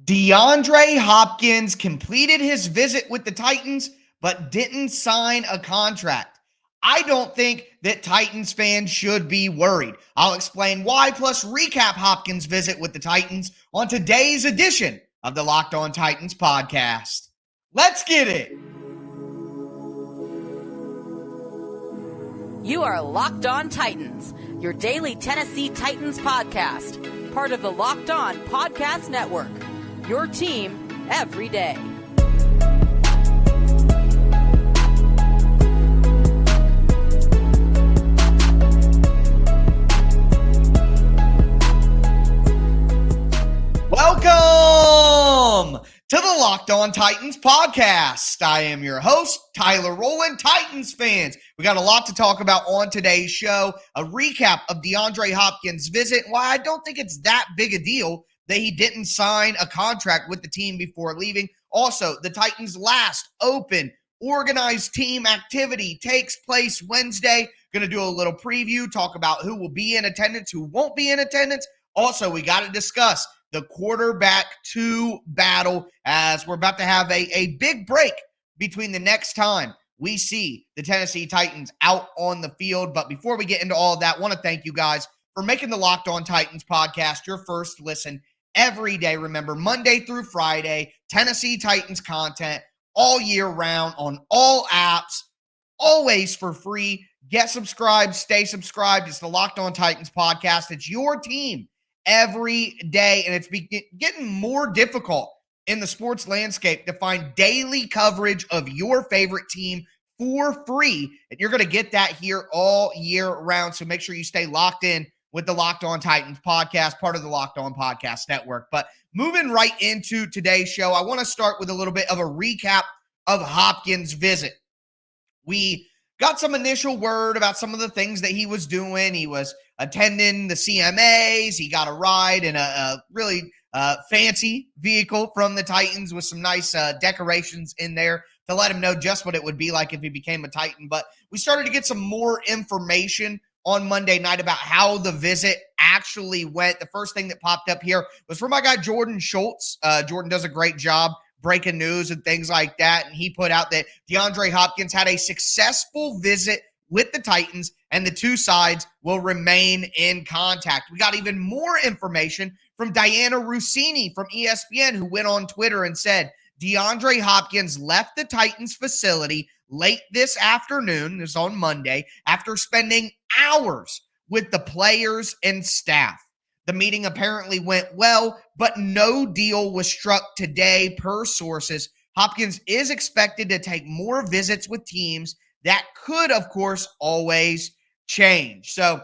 DeAndre Hopkins completed his visit with the Titans, but didn't sign a contract. I don't think that Titans fans should be worried. I'll explain why, plus recap Hopkins' visit with the Titans on today's edition of the Locked On Titans podcast. Let's get it. You are Locked On Titans, your daily Tennessee Titans podcast, part of the Locked On Podcast Network. Your team every day. Welcome to the Locked On Titans podcast. I am your host, Tyler Rowland. Titans fans, we got a lot to talk about on today's show. A recap of DeAndre Hopkins' visit, why I don't think it's that big a deal that he didn't sign a contract with the team before leaving. Also, the Titans' last open organized team activity takes place Wednesday. Going to do a little preview, talk about who will be in attendance, who won't be in attendance. Also, we got to discuss the quarterback 2 battle, as we're about to have a big break between the next time we see the Tennessee Titans out on the field. But before we get into all of that, I want to thank you guys for making the Locked On Titans podcast your first listen every day. Remember, Monday through Friday, Tennessee Titans content all year round on all apps, always for free. Get subscribed, stay subscribed. It's the Locked On Titans podcast. It's your team every day, and it's getting more difficult in the sports landscape to find daily coverage of your favorite team for free, and you're going to get that here all year round. So make sure you stay locked in with the Locked On Titans podcast, part of the Locked On Podcast Network. But moving right into today's show, I want to start with a little bit of a recap of Hopkins' visit. We got some initial word about some of the things that he was doing. He was attending the CMAs. He got a ride in a really fancy vehicle from the Titans with some nice decorations in there to let him know just what it would be like if he became a Titan. But we started to get some more information on Monday night about how the visit actually went. The first thing that popped up here was from my guy Jordan Schultz. Jordan does a great job breaking news and things like that, and he put out that DeAndre Hopkins had a successful visit with the Titans, and the two sides will remain in contact. We got even more information from Diana Rossini from ESPN, who went on Twitter and said, DeAndre Hopkins left the Titans facility late this afternoon, this on Monday, after spending hours with the players and staff. The meeting apparently went well, but no deal was struck today per sources. Hopkins is expected to take more visits with teams. That could, of course, always change. So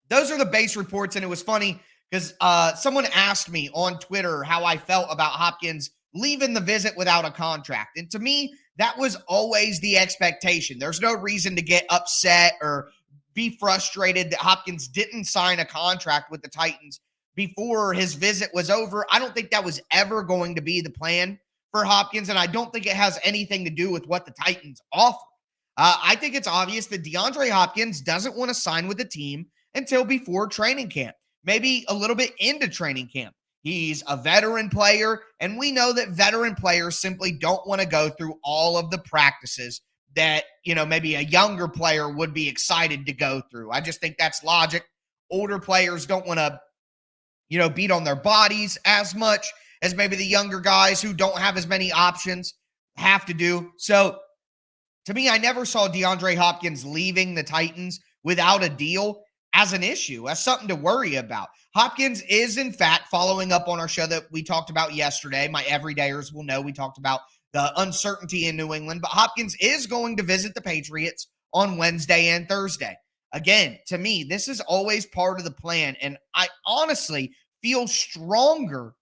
those are the base reports, and it was funny because someone asked me on Twitter how I felt about Hopkins leaving the visit without a contract. And to me, that was always the expectation. There's no reason to get upset or be frustrated that Hopkins didn't sign a contract with the Titans before his visit was over. I don't think that was ever going to be the plan for Hopkins, and I don't think it has anything to do with what the Titans offer. I think it's obvious that DeAndre Hopkins doesn't want to sign with the team until before training camp, maybe a little bit into training camp. He's a veteran player, and we know that veteran players simply don't want to go through all of the practices that, maybe a younger player would be excited to go through. I just think that's logic. Older players don't want to, beat on their bodies as much as maybe the younger guys who don't have as many options have to do. So to me, I never saw DeAndre Hopkins leaving the Titans without a deal as an issue, as something to worry about. Hopkins is, in fact, following up on our show that we talked about yesterday. My everydayers will know we talked about the uncertainty in New England, but Hopkins is going to visit the Patriots on Wednesday and Thursday. Again, to me, this is always part of the plan, and I honestly feel stronger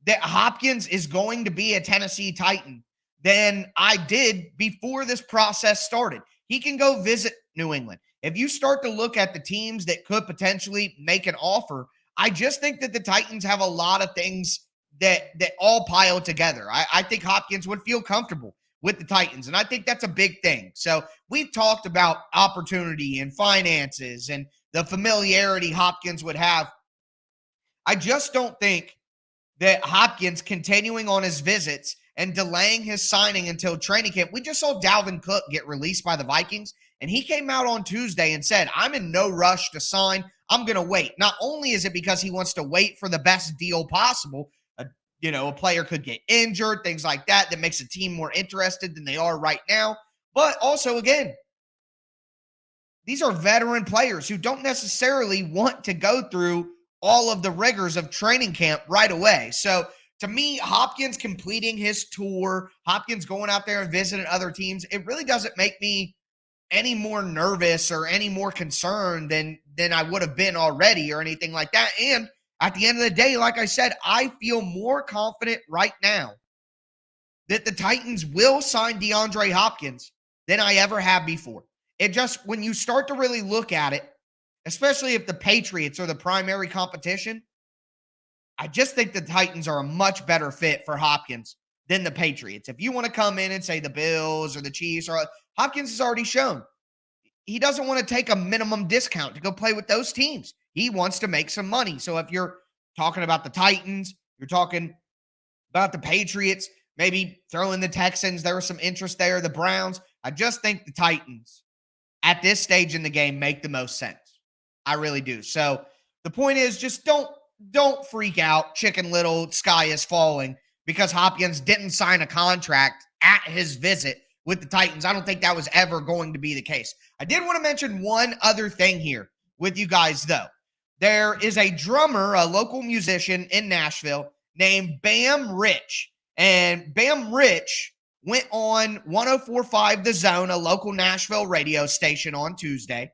that Hopkins is going to be a Tennessee Titan than I did before this process started. He can go visit New England. If you start to look at the teams that could potentially make an offer, I just think that the Titans have a lot of things that all pile together. I think Hopkins would feel comfortable with the Titans, and I think that's a big thing. So we've talked about opportunity and finances and the familiarity Hopkins would have. I just don't think that Hopkins continuing on his visits and delaying his signing until training camp. We just saw Dalvin Cook get released by the Vikings, and he came out on Tuesday and said, I'm in no rush to sign. I'm going to wait. Not only is it because he wants to wait for the best deal possible, a player could get injured, things like that makes a team more interested than they are right now. But also, again, these are veteran players who don't necessarily want to go through all of the rigors of training camp right away. So to me, Hopkins completing his tour, Hopkins going out there and visiting other teams, it really doesn't make me any more nervous or any more concerned than I would have been already or anything like that. And at the end of the day, like I said, I feel more confident right now that the Titans will sign DeAndre Hopkins than I ever have before. It just, when you start to really look at it, especially if the Patriots are the primary competition, I just think the Titans are a much better fit for Hopkins than the Patriots. If you want to come in and say the Bills or the Chiefs, or Hopkins has already shown he doesn't want to take a minimum discount to go play with those teams. He wants to make some money. So if you're talking about the Titans, you're talking about the Patriots, maybe throw in the Texans, there was some interest there, the Browns. I just think the Titans at this stage in the game make the most sense. I really do. So the point is, just don't freak out, Chicken Little, sky is falling, because Hopkins didn't sign a contract at his visit with the Titans. I don't think that was ever going to be the case. I did want to mention one other thing here with you guys, though. There is a drummer, a local musician in Nashville named Bam Rich. And Bam Rich went on 104.5 The Zone, a local Nashville radio station, on Tuesday.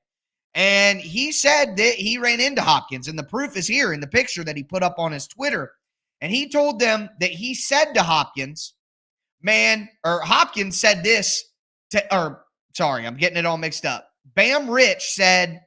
And he said that he ran into Hopkins, and the proof is here in the picture that he put up on his Twitter. And he told them that he said to Hopkins, Hopkins said this I'm getting it all mixed up. Bam Rich said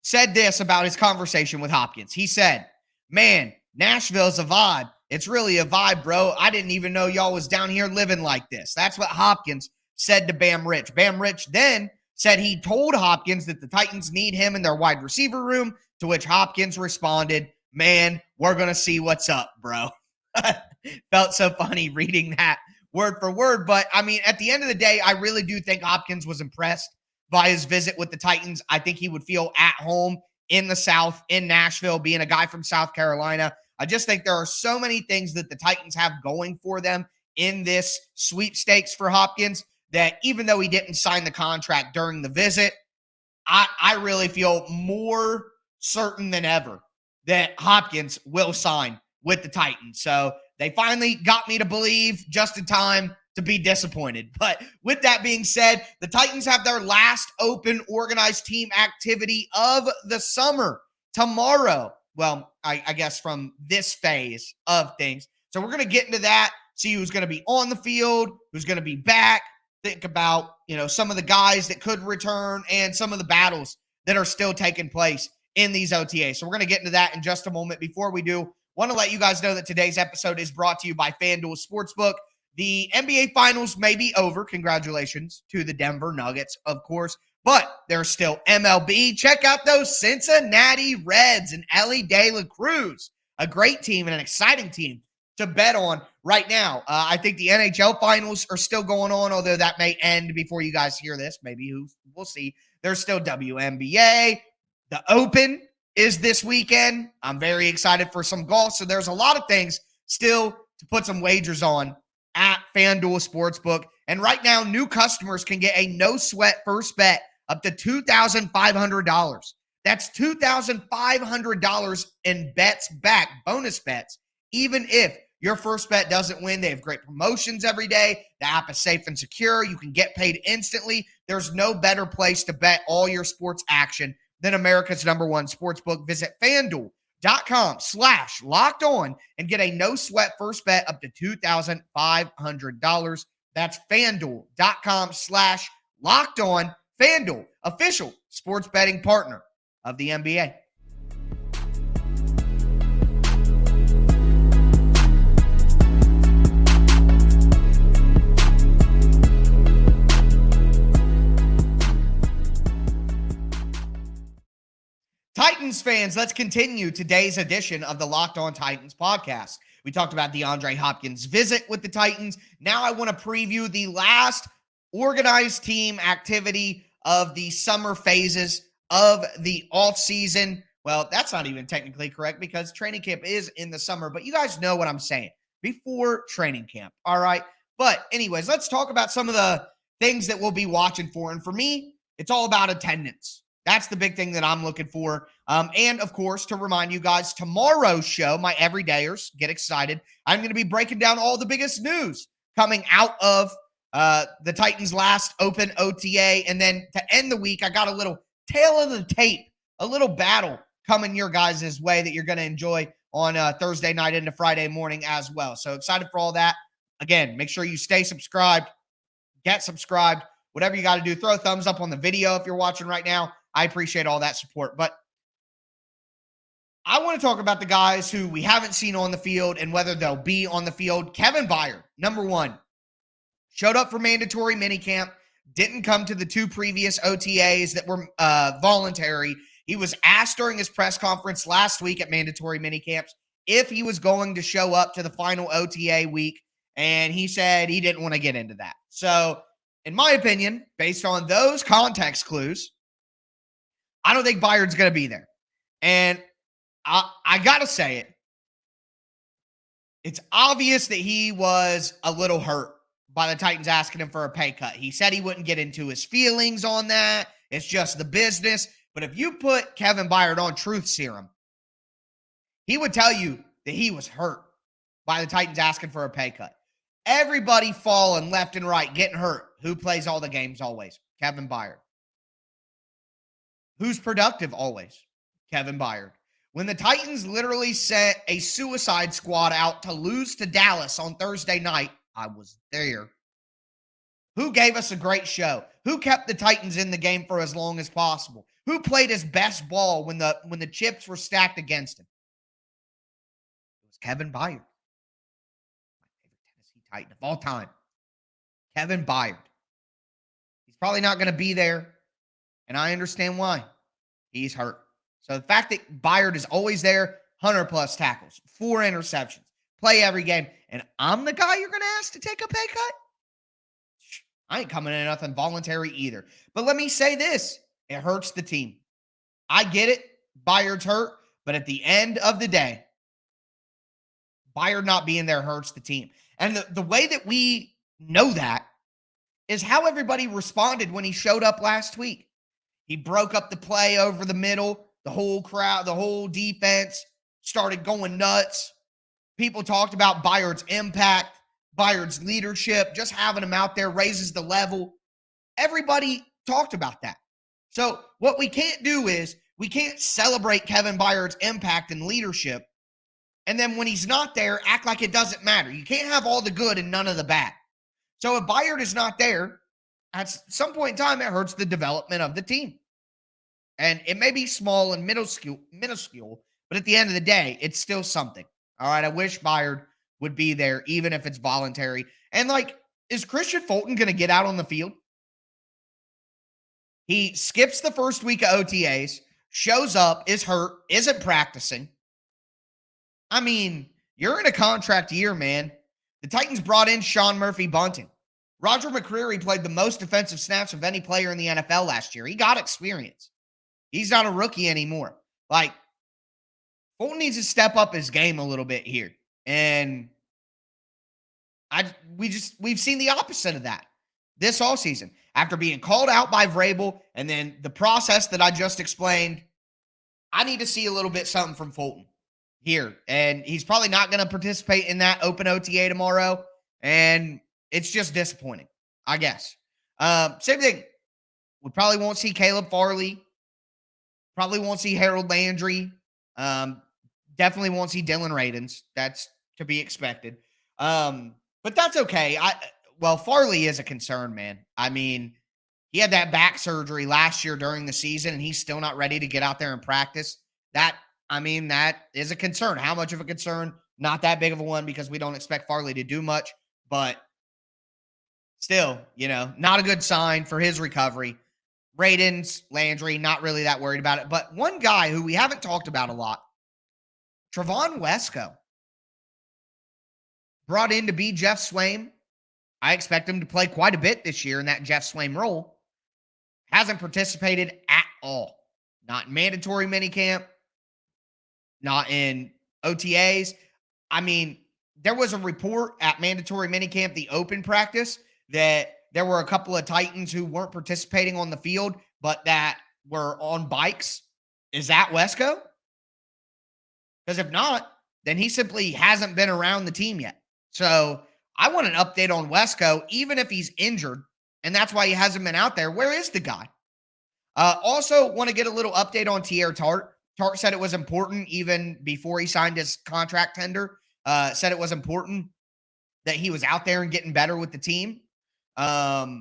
this about his conversation with Hopkins. He said, man, Nashville's a vibe. It's really a vibe, bro. I didn't even know y'all was down here living like this. That's what Hopkins said to Bam Rich. Bam Rich then said he told Hopkins that the Titans need him in their wide receiver room, to which Hopkins responded, man, we're going to see what's up, bro. Felt so funny reading that word for word. But, I mean, at the end of the day, I really do think Hopkins was impressed by his visit with the Titans. I think he would feel at home in the South, in Nashville, being a guy from South Carolina. I just think there are so many things that the Titans have going for them in this sweepstakes for Hopkins that even though he didn't sign the contract during the visit, I really feel more certain than ever that Hopkins will sign with the Titans. So they finally got me to believe just in time to be disappointed. But with that being said, the Titans have their last open organized team activity of the summer tomorrow. Well, I guess from this phase of things. So we're going to get into that, see who's going to be on the field, who's going to be back, think about, some of the guys that could return and some of the battles that are still taking place in these OTAs. So we're going to get into that in just a moment. Before we do, want to let you guys know that today's episode is brought to you by FanDuel Sportsbook. The NBA Finals may be over. Congratulations to the Denver Nuggets, of course. But there's still MLB. Check out those Cincinnati Reds and Ellie De La Cruz. A great team and an exciting team to bet on right now. I think the NHL Finals are still going on, although that may end before you guys hear this. Maybe we'll see. There's still WNBA. The Open is this weekend. I'm very excited for some golf. So there's a lot of things still to put some wagers on at FanDuel Sportsbook. And right now, new customers can get a no-sweat first bet up to $2,500. That's $2,500 in bets back, bonus bets, even if your first bet doesn't win. They have great promotions every day. The app is safe and secure. You can get paid instantly. There's no better place to bet all your sports action than America's #1 sportsbook. Visit FanDuel.com/locked-on and get a no-sweat first bet up to $2,500. That's FanDuel.com/locked-on. FanDuel, official sports betting partner of the NBA. Titans Titans fans, let's continue today's edition of the Locked On Titans podcast. We talked about DeAndre Hopkins' visit with the Titans. Now I want to preview the last organized team activity of the summer phases of the offseason. Well, that's not even technically correct because training camp is in the summer, but you guys know what I'm saying. Before training camp, all right? But anyways, let's talk about some of the things that we'll be watching for. And for me, it's all about attendance. That's the big thing that I'm looking for. And, of course, to remind you guys, tomorrow's show, my everydayers, get excited. I'm going to be breaking down all the biggest news coming out of the Titans' last open OTA. And then to end the week, I got a little tail of the tape, a little battle coming your guys' way that you're going to enjoy on Thursday night into Friday morning as well. So excited for all that. Again, make sure you stay subscribed, get subscribed, whatever you got to do. Throw a thumbs up on the video if you're watching right now. I appreciate all that support. But I want to talk about the guys who we haven't seen on the field and whether they'll be on the field. Kevin Byard, number one, showed up for mandatory minicamp, didn't come to the two previous OTAs that were voluntary. He was asked during his press conference last week at mandatory minicamps if he was going to show up to the final OTA week, and he said he didn't want to get into that. So, in my opinion, based on those context clues, I don't think Byard's going to be there. And I got to say it. It's obvious that he was a little hurt by the Titans asking him for a pay cut. He said he wouldn't get into his feelings on that. It's just the business. But if you put Kevin Byard on Truth Serum, he would tell you that he was hurt by the Titans asking for a pay cut. Everybody falling left and right, getting hurt. Who plays all the games always? Kevin Byard. Who's productive always? Kevin Byard. When the Titans literally sent a suicide squad out to lose to Dallas on Thursday night, I was there. Who gave us a great show? Who kept the Titans in the game for as long as possible? Who played his best ball when the chips were stacked against him? It was Kevin Byard. My favorite Tennessee Titan of all time. Kevin Byard. He's probably not going to be there, and I understand why. He's hurt. So the fact that Byard is always there, 100-plus tackles, 4 interceptions, play every game, and I'm the guy you're going to ask to take a pay cut? I ain't coming in nothing voluntary either. But let me say this. It hurts the team. I get it. Byard's hurt. But at the end of the day, Byard not being there hurts the team. And the way that we know that is how everybody responded when he showed up last week. He broke up the play over the middle. The whole crowd, the whole defense started going nuts. People talked about Byard's impact, Byard's leadership, just having him out there raises the level. Everybody talked about that. So what we can't do is we can't celebrate Kevin Byard's impact and leadership, and then when he's not there, act like it doesn't matter. You can't have all the good and none of the bad. So if Byard is not there, at some point in time, it hurts the development of the team. And it may be small and minuscule, but at the end of the day, it's still something. All right, I wish Byard would be there, even if it's voluntary. And, is Christian Fulton going to get out on the field? He skips the first week of OTAs, shows up, is hurt, isn't practicing. I mean, you're in a contract year, man. The Titans brought in Sean Murphy-Bunting. Roger McCreary played the most defensive snaps of any player in the NFL last year. He got experience. He's not a rookie anymore. Fulton needs to step up his game a little bit here. And we've seen the opposite of that this offseason. After being called out by Vrabel and then the process that I just explained, I need to see a little bit something from Fulton here. And he's probably not going to participate in that open OTA tomorrow. And it's just disappointing, I guess. Same thing. We probably won't see Caleb Farley. Probably won't see Harold Landry. Definitely won't see Dylan Radins. That's to be expected. But that's okay. Farley is a concern, man. I mean, he had that back surgery last year during the season, and he's still not ready to get out there and practice. That is a concern. How much of a concern? Not that big of a one because we don't expect Farley to do much. But still, not a good sign for his recovery. Radens, Landry, not really that worried about it. But one guy who we haven't talked about a lot, Trevon Wesco, brought in to be Jeff Swaim. I expect him to play quite a bit this year in that Jeff Swaim role. Hasn't participated at all. Not in mandatory minicamp, not in OTAs. I mean, there was a report at mandatory minicamp, the open practice, that there were a couple of Titans who weren't participating on the field, but that were on bikes. Is that Wesco? Because if not, then he simply hasn't been around the team yet. So I want an update on Wesco, even if he's injured, and that's why he hasn't been out there. Where is the guy? Also, want to get a little update on Teair Tart. Tart said it was important even before he signed his contract tender. Said it was important that he was out there and getting better with the team. But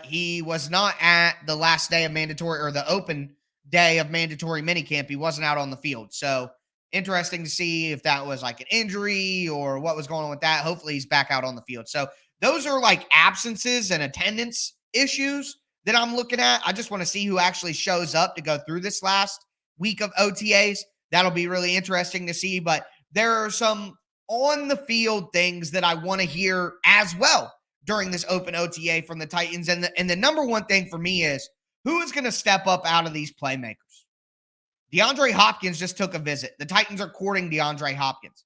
he was not at the last day of mandatory or the open day of mandatory minicamp. He wasn't out on the field. So interesting to see if that was like an injury or what was going on with that. Hopefully he's back out on the field. So those are like absences and attendance issues that I'm looking at. I just want to see who actually shows up to go through this last week of OTAs. That'll be really interesting to see. But there are some on the field things that I want to hear as well during this open OTA from the Titans. And the number one thing for me is who is going to step up out of these playmakers? DeAndre Hopkins just took a visit. The Titans are courting DeAndre Hopkins.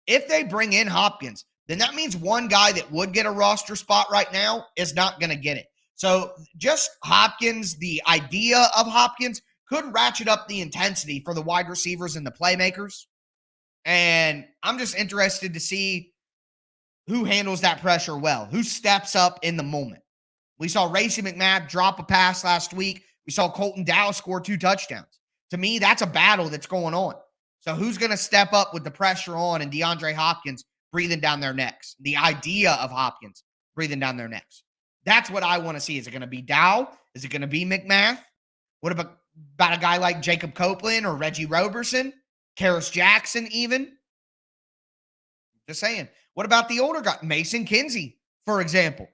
If they bring in Hopkins, then that means one guy that would get a roster spot right now is not going to get it. So just Hopkins, the idea of Hopkins could ratchet up the intensity for the wide receivers and the playmakers. And I'm just interested to see who handles that pressure well, who steps up in the moment. We saw Racey McMath drop a pass last week. We saw Colton Dallas score 2 touchdowns. To me, that's a battle that's going on. So who's going to step up with the pressure on and DeAndre Hopkins breathing down their necks? The idea of Hopkins breathing down their necks. That's what I want to see. Is it going to be Dow? Is it going to be McMath? What about a guy like Jacob Copeland or Reggie Roberson? Karis Jackson even? Just saying. What about the older guy? Mason Kinsey, for example.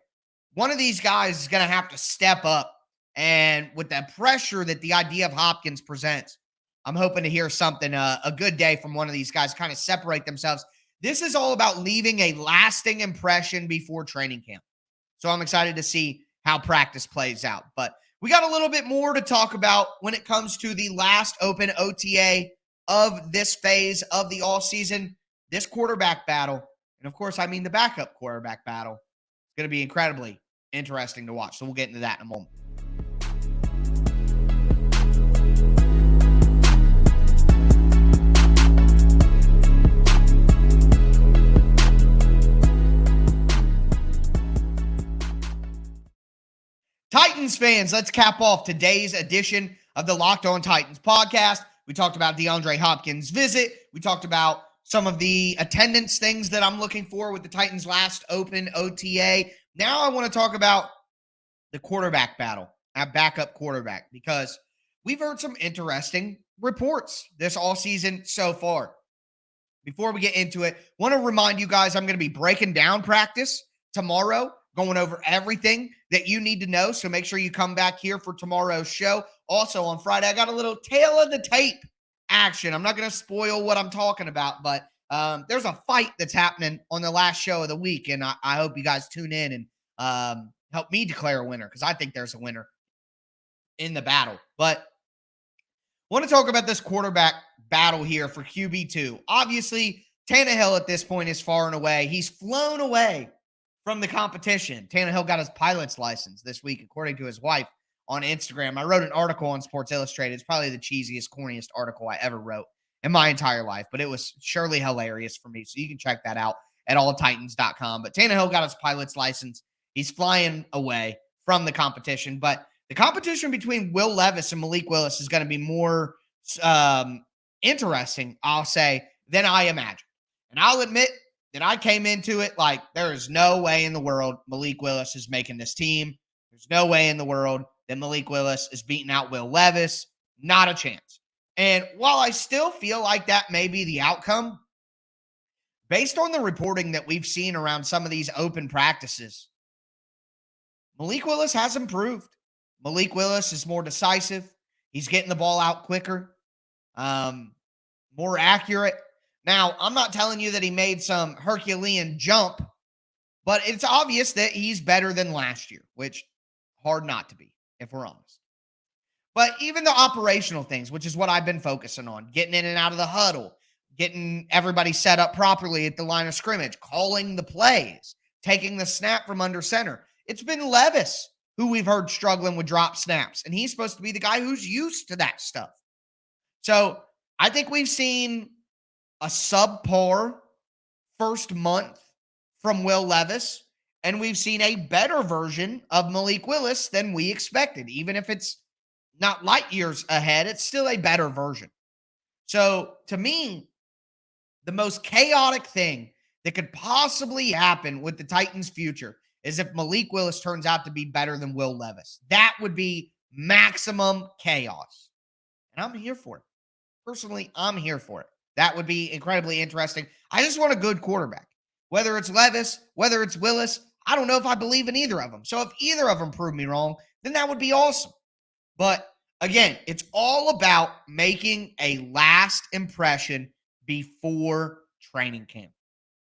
One of these guys is going to have to step up. And with the pressure that the idea of Hopkins presents, I'm hoping to hear something, a good day from one of these guys, kind of separate themselves. This is all about leaving a lasting impression before training camp. So I'm excited to see how practice plays out. But we got a little bit more to talk about when it comes to the last open OTA of this phase of the offseason, this quarterback battle. And of course, I mean the backup quarterback battle. It's going to be incredibly interesting to watch. So we'll get into that in a moment. Titans fans, let's cap off today's edition of the Locked On Titans podcast. We talked about DeAndre Hopkins' visit. We talked about some of the attendance things that I'm looking for with the Titans' last open OTA. Now I want to talk about the quarterback battle at backup quarterback because we've heard some interesting reports this all season so far. Before we get into it, want to remind you guys I'm going to be breaking down practice tomorrow, going over everything that you need to know. So make sure you come back here for tomorrow's show. Also on Friday, I got a little tail of the tape action. I'm not going to spoil what I'm talking about, but there's a fight that's happening on the last show of the week. And I hope you guys tune in and help me declare a winner because I think there's a winner in the battle. But I want to talk about this quarterback battle here for QB2. Obviously, Tannehill at this point is far and away. He's flown away from the competition. Tannehill got his pilot's license this week, according to his wife on Instagram. I wrote an article on Sports Illustrated. It's probably the cheesiest, corniest article I ever wrote in my entire life, but it was surely hilarious for me. So you can check that out at alltitans.com. But Tannehill got his pilot's license. He's flying away from the competition. But the competition between Will Levis and Malik Willis is going to be more interesting, I'll say, than I imagined. And I'll admit that I came into it like there is no way in the world Malik Willis is making this team. There's no way in the world that Malik Willis is beating out Will Levis. Not a chance. And while I still feel like that may be the outcome, based on the reporting that we've seen around some of these open practices, Malik Willis has improved. Malik Willis is more decisive. He's getting the ball out quicker, more accurate. Now, I'm not telling you that he made some Herculean jump, but it's obvious that he's better than last year, which hard not to be, if we're honest. But even the operational things, which is what I've been focusing on, getting in and out of the huddle, getting everybody set up properly at the line of scrimmage, calling the plays, taking the snap from under center. It's been Levis who we've heard struggling with drop snaps, and he's supposed to be the guy who's used to that stuff. So I think we've seen a subpar first month from Will Levis, and we've seen a better version of Malik Willis than we expected. Even if it's not light years ahead, it's still a better version. So to me, the most chaotic thing that could possibly happen with the Titans' future is if Malik Willis turns out to be better than Will Levis. That would be maximum chaos. And I'm here for it. Personally, I'm here for it. That would be incredibly interesting. I just want a good quarterback. Whether it's Levis, whether it's Willis, I don't know if I believe in either of them. So if either of them prove me wrong, then that would be awesome. But again, it's all about making a last impression before training camp.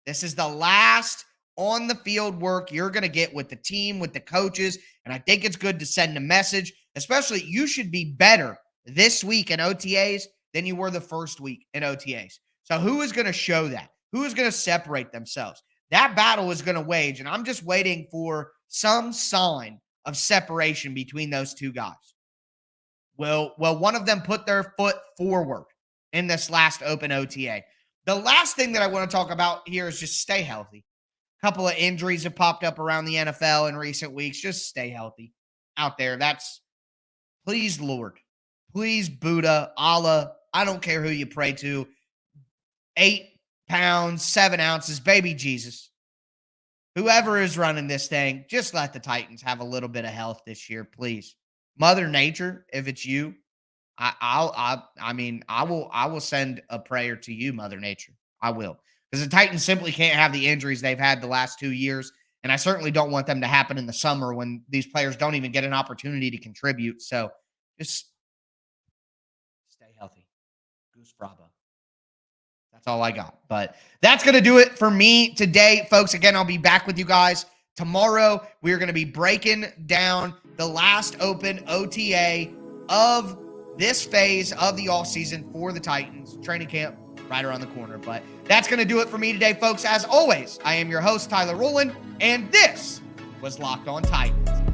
This is the last on the field work you're going to get with the team, with the coaches. And I think it's good to send a message, especially you should be better this week in OTAs than you were the first week in OTAs. So who is going to show that? Who is going to separate themselves? That battle is going to wage, and I'm just waiting for some sign of separation between those two guys. Will one of them put their foot forward in this last open OTA? The last thing that I want to talk about here is just stay healthy. A couple of injuries have popped up around the NFL in recent weeks. Just stay healthy out there. That's, please, Lord. Please, Buddha, Allah, I don't care who you pray to. 8 pounds, 7 ounces, baby Jesus. Whoever is running this thing, just let the Titans have a little bit of health this year, please. Mother Nature, if it's you, I will send a prayer to you, Mother Nature. I will. Because the Titans simply can't have the injuries they've had the last 2 years. And I certainly don't want them to happen in the summer when these players don't even get an opportunity to contribute. So just stay healthy. Goose Bravo. That's all I got. But that's going to do it for me today, folks. Again, I'll be back with you guys tomorrow. We are going to be breaking down the last open OTA of this phase of the offseason for the Titans. Training camp right around the corner. But that's going to do it for me today, folks. As always, I am your host, Tyler Rowland, and this was Locked On Titans.